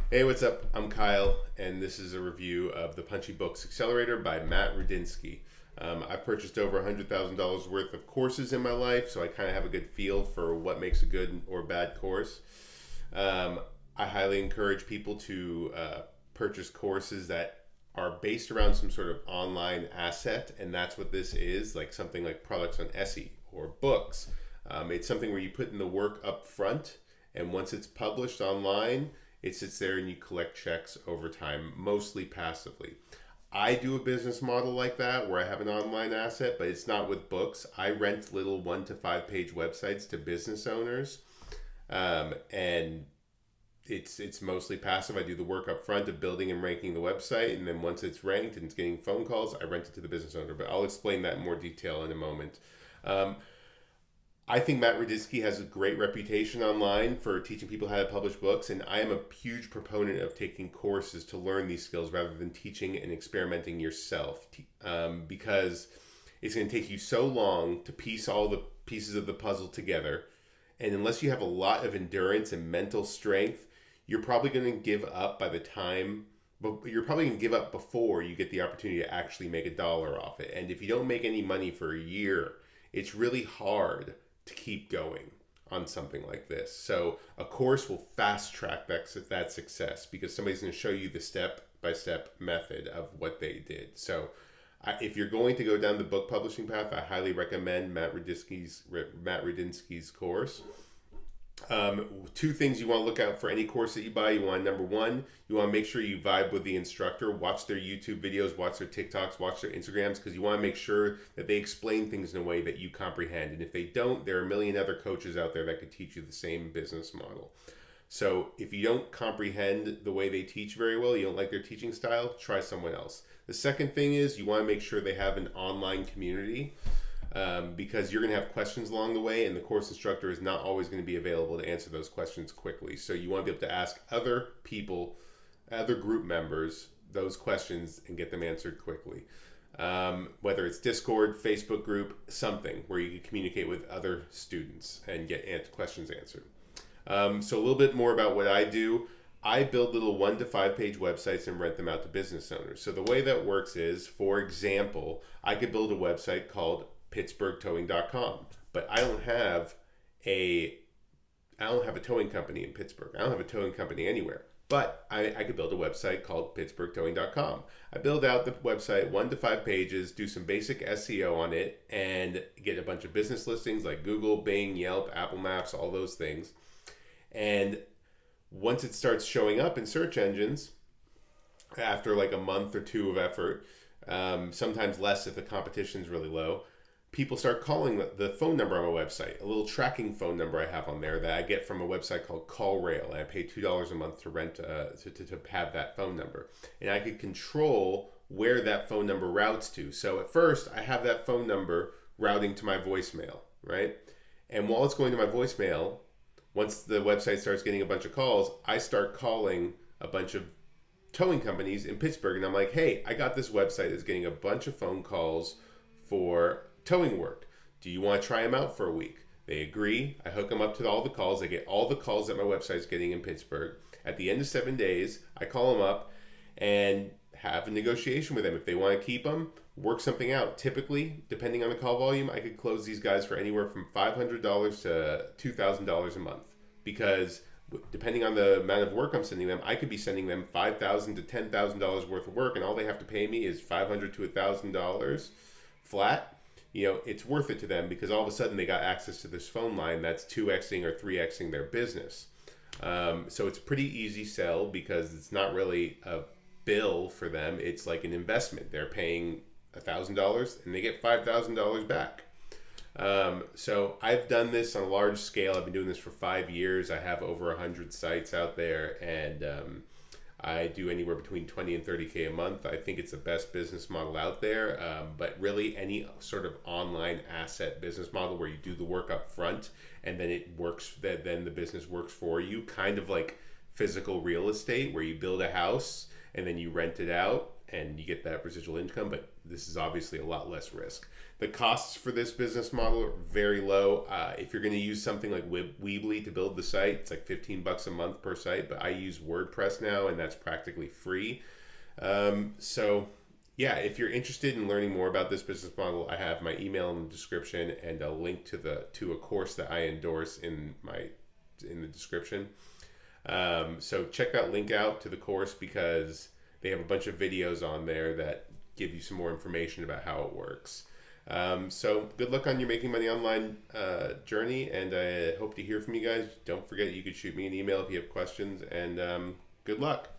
Hey, what's up? I'm Kyle, and this is a review of the Punchy books Accelerator by Matt Rudinsky. I've purchased over $100,000 worth of courses in my life, so I kind of have a good feel for what makes a good or bad course. I highly encourage people to purchase courses that are based around some sort of online asset, and that's what this is, like something like products on Etsy or books. It's something where you put in the work up front, and once it's published online, it sits there and you collect checks over time, mostly passively. I do a business model like that where I have an online asset, but it's not with books. I rent little 1 to 5 page websites to business owners, and it's mostly passive. I do the work up front of building and ranking the website, and then once it's ranked and it's getting phone calls, I rent it to the business owner. But I'll explain that in more detail in a moment. I think Matt Rudinsky has a great reputation online for teaching people how to publish books, and I am a huge proponent of taking courses to learn these skills rather than teaching and experimenting yourself, because it's going to take you so long to piece all the pieces of the puzzle together, and unless you have a lot of endurance and mental strength, you're probably going to give up by the time, but you're probably going to give up before you get the opportunity to actually make $1 off it. And if you don't make any money for a year, it's really hard to keep going on something like this. So a course will fast track that success because somebody's going to show you the step-by-step method of what they did. So if you're going to go down the book publishing path, I highly recommend Matt Rudinsky's course. Two things you want to look out for any course that you buy. You want, number one, you want to make sure you vibe with the instructor. Watch their YouTube videos, watch their TikToks, watch their Instagrams, because you want to make sure that they explain things in a way that you comprehend. And if they don't, there are a million other coaches out there that could teach you the same business model. So if you don't comprehend the way they teach very well, you don't like their teaching style, try someone else. The second thing is you want to make sure they have an online community. Because you're going to have questions along the way, and the course instructor is not always going to be available to answer those questions quickly. So you want to be able to ask other people, other group members, those questions and get them answered quickly. Whether it's Discord, Facebook group, something where you can communicate with other students and get questions answered. So a little bit more about what I do. I build little 1 to 5 page websites and rent them out to business owners. So the way that works is, for example, I could build a website called PittsburghTowing.com, but I don't have a towing company in Pittsburgh. I don't have a towing company anywhere, but I could build a website called PittsburghTowing.com. I build out the website 1 to 5 pages, do some basic SEO on it, and get a bunch of business listings like Google, Bing, Yelp, Apple Maps, all those things. And once it starts showing up in search engines, after like a month or two of effort, sometimes less if the competition's really low, people start calling the phone number on my website, a little tracking phone number I have on there that I get from a website called CallRail, and I pay $2 a month to rent to have that phone number, and I could control where that phone number routes to. So at first, I have that phone number routing to my voicemail, right? And while it's going to my voicemail, once the website starts getting a bunch of calls, I start calling a bunch of towing companies in Pittsburgh, and I'm like, hey, I got this website that's getting a bunch of phone calls for towing work. Do you want to try them out for a week? They agree. I hook them up to all the calls. I get all the calls that my website's getting in Pittsburgh. At the end of 7 days, I call them up and have a negotiation with them. If they want to keep them, work something out. Typically, depending on the call volume, I could close these guys for anywhere from $500 to $2,000 a month, because depending on the amount of work I'm sending them, I could be sending them $5,000 to $10,000 worth of work, and all they have to pay me is $500 to $1,000 flat. It's worth it to them because all of a sudden they got access to this phone line that's 2xing or 3xing their business. So it's a pretty easy sell because it's not really a bill for them. It's like an investment. They're paying $1,000 and they get $5,000 back. So I've done this on a large scale. I've been doing this for 5 years. I have over 100 sites out there, and I do anywhere between 20 and 30K a month. I think it's the best business model out there. But really, any sort of online asset business model where you do the work up front and then it works, then the business works for you, kind of like physical real estate where you build a house and then you rent it out. and you get that residual income, but this is obviously a lot less risk. The costs for this business model are very low. If you're going to use something like Weebly to build the site, it's like $15 a month per site, but I use WordPress now, and that's practically free. So yeah, if you're interested in learning more about this business model, I have my email in the description and a link to a course that I endorse in the description. So check that link out to the course, because they have a bunch of videos on there that give you some more information about how it works. So good luck on your Making Money Online journey, and I hope to hear from you guys. Don't forget, you could shoot me an email if you have questions, and good luck.